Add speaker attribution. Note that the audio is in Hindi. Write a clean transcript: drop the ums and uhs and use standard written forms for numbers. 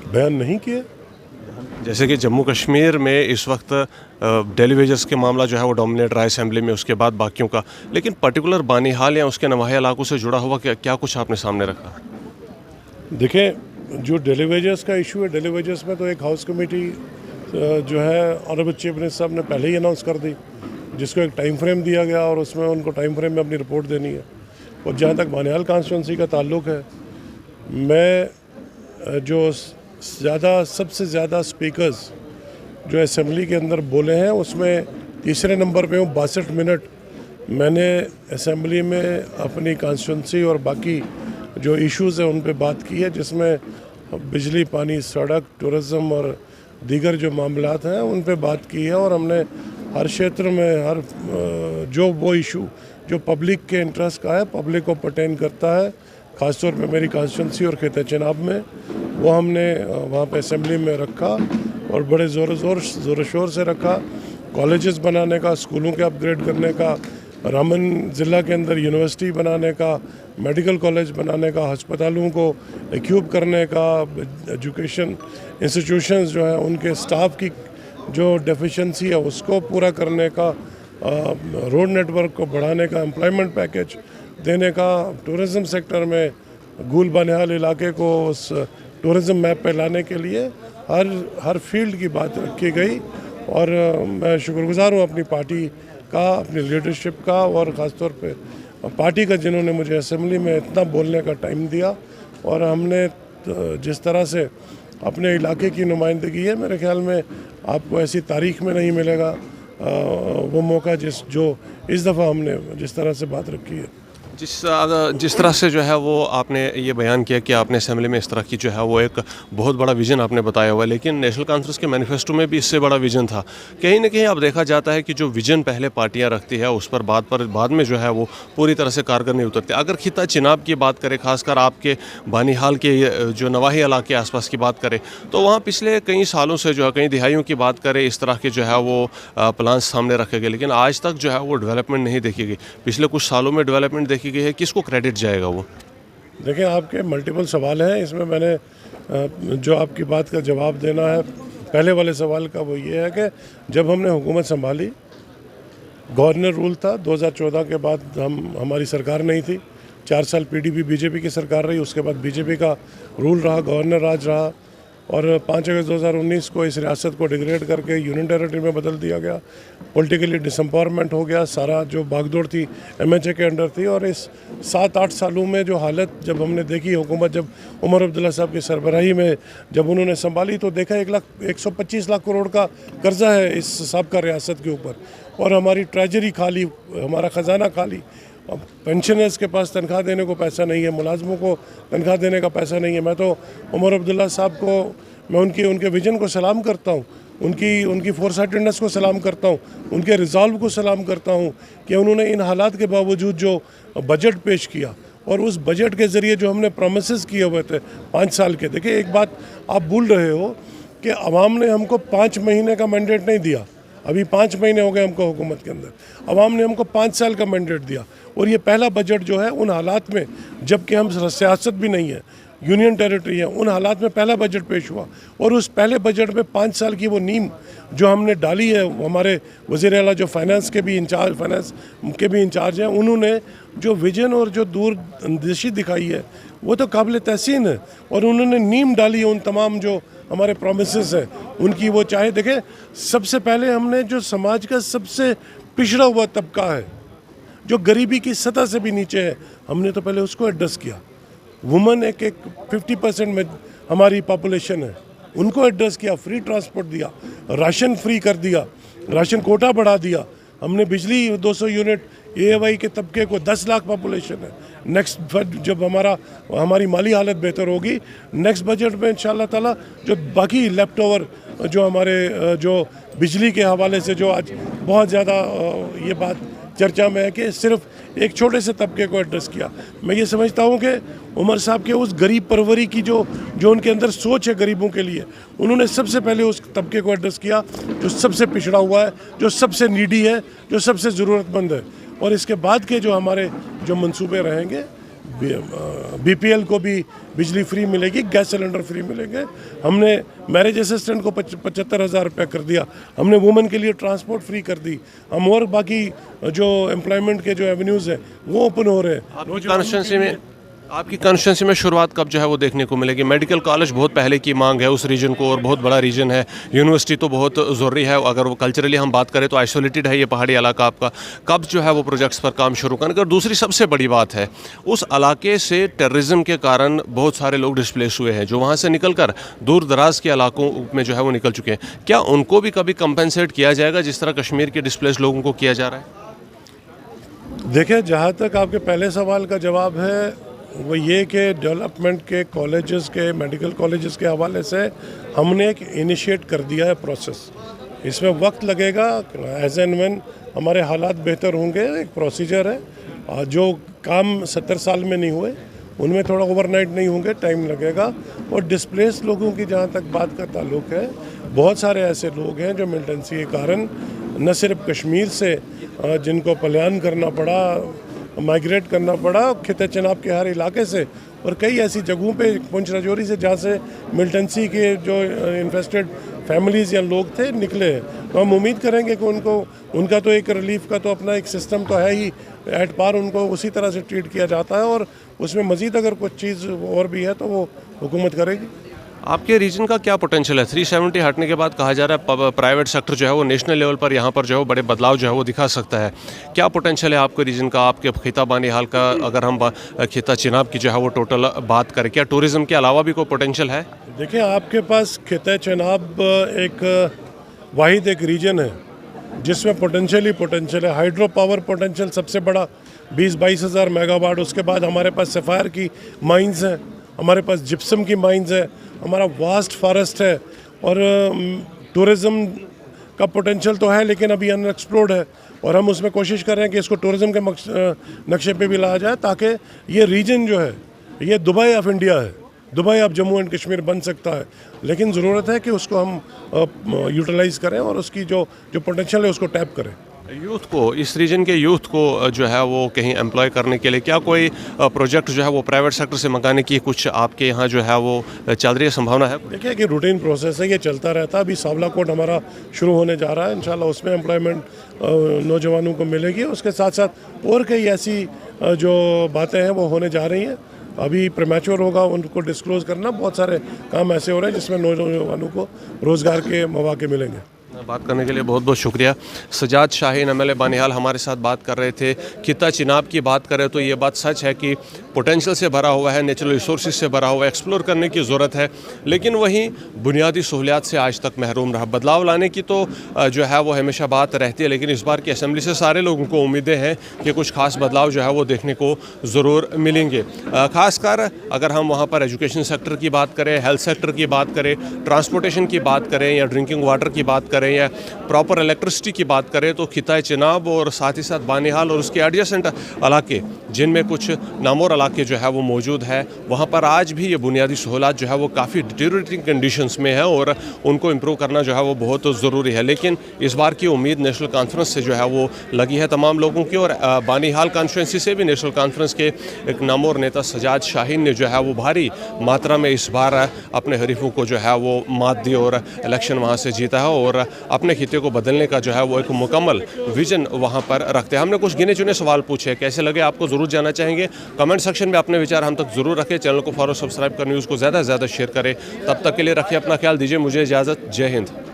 Speaker 1: बयान नहीं किए।
Speaker 2: जैसे कि जम्मू कश्मीर में इस वक्त डेली वेजेस के मामला जो है वो डोमिनेट रहा है असेंबली में, उसके बाद बाकियों का, लेकिन पर्टिकुलर बानीहाल या उसके नवाही इलाकों से जुड़ा हुआ क्या कुछ आपने सामने रखा?
Speaker 1: देखिए, जो डेली वेजेस का इशू है, डेली वेजेस में तो एक हाउस कमेटी जो है ऑनरेबल चीफ मिनिस्टर साहब ने पहले ही अनाउंस कर दी, जिसको एक टाइम फ्रेम दिया गया और उसमें उनको टाइम फ्रेम में अपनी रिपोर्ट देनी है। और जहाँ तक बानीहाल कॉन्स्टिट्यूंसी का ताल्लुक़ है, मैं जो सबसे ज़्यादा स्पीकर्स जो असेंबली के अंदर बोले हैं उसमें तीसरे नंबर पे हूँ। 62 मिनट मैंने असेंबली में अपनी कॉन्स्टिट्यूंसी और बाकी जो इश्यूज़ हैं उन पे बात की है, जिसमें बिजली, पानी, सड़क, टूरिज़म और दीगर जो मामलात हैं उन पे बात की है। और हमने हर क्षेत्र में हर जो वो इशू जो पब्लिक के इंटरेस्ट का है, पब्लिक को पर्टेन करता है, ख़ासतौर पे मेरी कॉन्स्टिट्यूंसी और खिता चनाब में, वो हमने वहाँ पे असेंबली में रखा और बड़े ज़ोर शोर से रखा। कॉलेजेस बनाने का, स्कूलों के अपग्रेड करने का, रामन ज़िला के अंदर यूनिवर्सिटी बनाने का, मेडिकल कॉलेज बनाने का, अस्पतालों को इक्विप करने का, एजुकेशन इंस्टीट्यूशंस जो हैं उनके स्टाफ की जो डेफिशिएंसी है उसको पूरा करने का, रोड नेटवर्क को बढ़ाने का, एम्प्लॉयमेंट पैकेज देने का, टूरिज़म सेक्टर में गूल बानीहाल इलाके को उस टूरिज़म मैप पे लाने के लिए हर फील्ड की बात रखी गई। और मैं शुक्रगुज़ार हूँ अपनी पार्टी का, अपनी लीडरशिप का, और ख़ासतौर पे पार्टी का, जिन्होंने मुझे असेंबली में इतना बोलने का टाइम दिया। और हमने जिस तरह से अपने इलाके की नुमाइंदगी है, मेरे ख्याल में आपको ऐसी तारीख में नहीं मिलेगा वो मौका जो इस दफ़ा हमने जिस तरह से बात रखी है।
Speaker 2: जिस तरह से जो है वो आपने ये बयान किया कि आपने असेंबली में इस तरह की जो है वो एक बहुत बड़ा विज़न आपने बताया हुआ है, लेकिन नेशनल कॉन्फ्रेंस के मैनिफेस्टो में भी इससे बड़ा विज़न था। कहीं ना कहीं अब देखा जाता है कि जो विज़न पहले पार्टियां रखती है उस पर बाद में जो है वो पूरी तरह से कारगर नहीं उतरती। अगर खिता चिनाब की बात करें, खासकर आपके बानीहाल के जो नवाही इलाके आसपास की बात करें, तो वहाँ पिछले कई सालों से जो है, कई दिहाइयों की बात करें, इस तरह के जो है वो प्लान सामने रखे गए, लेकिन आज तक जो है वो डेवलपमेंट नहीं देखी गई। पिछले कुछ सालों में डेवलपमेंट देखी गई है, किसको क्रेडिट जाएगा वो?
Speaker 1: देखिए, आपके मल्टीपल सवाल हैं, इसमें मैंने जो आपकी बात का जवाब देना है पहले वाले सवाल का, वो ये है कि जब हमने हुकूमत संभाली, गवर्नर रूल था। 2014 के बाद हमारी सरकार नहीं थी, 4 साल पीडीपी बीजेपी की सरकार रही, उसके बाद बीजेपी का रूल रहा, गवर्नर राज रहा। और 5 अगस्त 2019 को इस रियासत को डिग्रेड करके यूनियन टेरेटरी में बदल दिया गया, पॉलिटिकली डिसम्पावरमेंट हो गया, सारा जो भागदौड़ थी एमएचए के अंडर थी। और इस 7-8 सालों में जो हालत जब हमने देखी, हुकूमत जब उमर अब्दुल्ला साहब की सरबराही में जब उन्होंने संभाली, तो देखा 125 लाख करोड़ का कर्जा है इस सबका रियासत के ऊपर, और हमारी ट्रेजरी खाली, हमारा ख़जाना खाली। पेंशनर्स के पास तनख्वाह देने को पैसा नहीं है, मुलाजमों को तनख्वाह देने का पैसा नहीं है। मैं तो उमर अब्दुल्ला साहब को, मैं उनके विजन को सलाम करता हूँ, उनकी फोरसाइटेडनेस को सलाम करता हूँ, उनके रिजॉल्व को सलाम करता हूँ कि उन्होंने इन हालात के बावजूद जो बजट पेश किया, और उस बजट के ज़रिए जो हमने प्रोमिसेस किए हुए थे 5 साल के। देखिए, एक बात आप भूल रहे हो कि अवाम ने हमको 5 महीने का मैंडेट नहीं दिया। अभी 5 महीने हो गए हमको हुकूमत के अंदर, अवाम ने हमको 5 साल का मैंडेट दिया। और ये पहला बजट जो है उन हालात में, जबकि हम सियासत भी नहीं है, यूनियन टेरिटरी है, उन हालात में पहला बजट पेश हुआ। और उस पहले बजट में 5 साल की वो नींव जो हमने डाली है, हमारे वज़ीर आला जो फाइनेंस के भी इंचार्ज हैं, उन्होंने जो विजन और जो दूरंदेशी दिखाई है वो तो काबिल तहसीन है। और उन्होंने नींव डाली है उन तमाम जो हमारे प्रोमिसेस हैं उनकी। वो चाहे देखें, सबसे पहले हमने जो समाज का सबसे पिछड़ा हुआ तबका है, जो गरीबी की सतह से भी नीचे है, हमने तो पहले उसको एड्रेस किया। वुमेन एक 50% में हमारी पॉपुलेशन है, उनको एड्रेस किया, फ्री ट्रांसपोर्ट दिया, राशन फ्री कर दिया, राशन कोटा बढ़ा दिया हमने, बिजली 200 यूनिट, एएवाई के तबके को 10 लाख पॉपुलेशन है। नेक्स्ट जब हमारी माली हालत बेहतर होगी, नेक्स्ट बजट में इंशाअल्लाह ताला जो बाकी लेफ्ट ओवर जो हमारे जो बिजली के हवाले से जो आज बहुत ज़्यादा ये बात चर्चा में है कि सिर्फ एक छोटे से तबके को एड्रेस किया। मैं ये समझता हूँ कि उमर साहब के उस गरीब परवरी की जो उनके अंदर सोच है गरीबों के लिए, उन्होंने सबसे पहले उस तबके को एड्रेस किया जो सबसे पिछड़ा हुआ है, जो सबसे नीडी है, जो सबसे ज़रूरतमंद है। और इसके बाद के जो हमारे जो मंसूबे रहेंगे, BPL को भी बिजली फ्री मिलेगी, गैस सिलेंडर फ्री मिलेंगे। हमने मैरिज असिस्टेंट को 75,000 रुपये कर दिया। हमने वुमेन के लिए ट्रांसपोर्ट फ्री कर दी। हम और बाकी जो एम्प्लॉयमेंट के जो एवेन्यूज़ हैं वो ओपन हो रहे हैं।
Speaker 2: आपकी कॉन्स्टिट्यूंसी में शुरुआत कब जो है वो देखने को मिलेगी? मेडिकल कॉलेज बहुत पहले की मांग है उस रीजन को, और बहुत बड़ा रीजन है। यूनिवर्सिटी तो बहुत ज़रूरी है। अगर वो कल्चरली हम बात करें तो आइसोलेटेड है ये पहाड़ी इलाका आपका। कब जो है वो प्रोजेक्ट्स पर काम शुरू करेंगे? और दूसरी सबसे बड़ी बात है, उस इलाके से टेररिज्म के कारण बहुत सारे लोग डिस्प्लेस हुए हैं जो वहाँ से निकल कर दूर दराज के इलाकों में जो है वो निकल चुके हैं। क्या उनको भी कभी कंपेंसेट किया जाएगा जिस तरह कश्मीर के डिस्प्लेस लोगों को किया जा रहा है?
Speaker 1: देखिए, जहाँ तक आपके पहले सवाल का जवाब है वो ये कि डेवलपमेंट के कॉलेजेस के, मेडिकल कॉलेजेस के हवाले से हमने एक इनिशिएट कर दिया है प्रोसेस। इसमें वक्त लगेगा, एज एंड व्हेन हमारे हालात बेहतर होंगे। एक प्रोसीजर है, जो काम 70 साल में नहीं हुए उनमें थोड़ा ओवरनाइट नहीं होंगे, टाइम लगेगा। और डिस्प्लेस लोगों की जहाँ तक बात का ताल्लुक है, बहुत सारे ऐसे लोग हैं जो मिलिटेंसी के कारण न सिर्फ कश्मीर से जिनको पलायन करना पड़ा, माइग्रेट करना पड़ा खिते चनाब के हर इलाके से, और कई ऐसी जगहों पे पुंछ राजौरी से जहाँ से मिलिटेंसी के जो इन्फेस्टेड फैमिलीज़ या लोग थे निकले हैं। तो हम उम्मीद करेंगे कि उनका तो एक रिलीफ का तो अपना एक सिस्टम तो है ही, एट पार उनको उसी तरह से ट्रीट किया जाता है। और उसमें मज़ीद अगर कुछ चीज़ और भी है तो वो हुकूमत करेगी।
Speaker 2: आपके रीजन का क्या पोटेंशियल है? 370 हटने के बाद कहा जा रहा है प्राइवेट सेक्टर जो है वो नेशनल लेवल पर यहाँ पर जो है बड़े बदलाव जो है वो दिखा सकता है। क्या पोटेंशियल है आपके रीजन का, आपके खिता बानीहाल का? अगर हम खिता चिनाब की जो है वो टोटल बात करें, क्या टूरिज़्म के अलावा भी कोई पोटेंशियल है?
Speaker 1: देखिए, आपके पास खिता चिनाब एक वाहिद एक रीजन है जिसमें पोटेंशियल ही पोटेंशियल है। हाइड्रो पावर पोटेंशियल सबसे बड़ा 20-22 हज़ार मेगावाट। उसके बाद हमारे पास सफ़ायर की माइंस हैं, हमारे पास जिप्सम की माइंस है, हमारा वास्ट फॉरेस्ट है। और टूरिज़्म का पोटेंशियल तो है लेकिन अभी अनएक्सप्लोर्ड है, और हम उसमें कोशिश कर रहे हैं कि इसको टूरिज़्म के नक्शे पे भी लाया जाए, ताकि ये रीजन जो है ये दुबई ऑफ इंडिया है। Dubai of Jammu and Kashmir बन सकता है, लेकिन ज़रूरत है कि उसको हम यूटिलाइज़ करें और उसकी जो पोटेंशियल है उसको टैप करें।
Speaker 2: यूथ को, इस रीजन के यूथ को जो है वो कहीं एम्प्लॉय करने के लिए क्या कोई प्रोजेक्ट जो है वो प्राइवेट सेक्टर से मंगाने की कुछ आपके यहाँ जो है वो चल रही है, संभावना है?
Speaker 1: देखिए कि रूटीन प्रोसेस है, ये चलता रहता है। अभी सावला कोड हमारा शुरू होने जा रहा है, इंशाल्लाह उसमें एम्प्लॉयमेंट नौजवानों को मिलेगी। उसके साथ साथ और कई ऐसी जो बातें हैं वो होने जा रही हैं। अभी प्रीमैच्योर होगा उनको डिस्क्लोज़ करना। बहुत सारे काम ऐसे हो रहे हैं जिसमें नौजवानों को रोज़गार के मौके मिलेंगे।
Speaker 2: बात करने के लिए बहुत बहुत शुक्रिया। सजाद शाहीन MLA बानीहाल हमारे साथ बात कर रहे थे। खिता चिनाब की बात करें तो ये बात सच है कि पोटेंशियल से भरा हुआ है, नेचुरल रिसोर्सेज से भरा हुआ है, एक्सप्लोर करने की ज़रूरत है, लेकिन वहीं बुनियादी सहूलियात से आज तक महरूम रहा। बदलाव लाने की तो जो है वो हमेशा बात रहती है, लेकिन इस बार की असम्बली से सारे लोगों को उम्मीदें हैं कि कुछ खास बदलाव जो है वो देखने को ज़रूर मिलेंगे। ख़ासकर अगर हम वहाँ पर एजुकेशन सेक्टर की बात करें, हेल्थ सेक्टर की बात करें, ट्रांसपोर्टेशन की बात करें, या ड्रिंकिंग वाटर की बात करें, या प्रॉपर इलेक्ट्रिसिटी की बात करें, तो खिता चिनाब और साथ ही साथ बानीहाल और उसके एडजेसेंट इलाके जिनमें कुछ नामोर इलाके जो है वो मौजूद है, वहाँ पर आज भी ये बुनियादी सहूलत जो है वो काफ़ी डिटेरियोरेटिंग कंडीशंस में है और उनको इम्प्रूव करना जो है वो बहुत ज़रूरी है। लेकिन इस बार की उम्मीद नेशनल कॉन्फ्रेंस से जो है वो लगी है तमाम लोगों की, और बानीहाल कॉन्स्टिट्यूंसी से भी नेशनल कॉन्फ्रेंस के एक नामोर नेता सजाद शाहीन ने जो है वो भारी मात्रा में इस बार अपने हरीफों को जो है वो मात दी और इलेक्शन वहाँ से जीता है, और अपने खिते को बदलने का जो है वो एक मुकम्मल विजन वहाँ पर रखते हैं। हमने कुछ गिने चुने सवाल पूछे, कैसे लगे आपको ज़रूर जानना चाहेंगे। कमेंट सेक्शन में अपने विचार हम तक ज़रूर रखें। चैनल को फॉलो सब्सक्राइब कर न्यूज़ को ज़्यादा से ज़्यादा शेयर करें। तब तक के लिए रखिए अपना ख्याल, दीजिए मुझे इजाज़त। जय हिंद।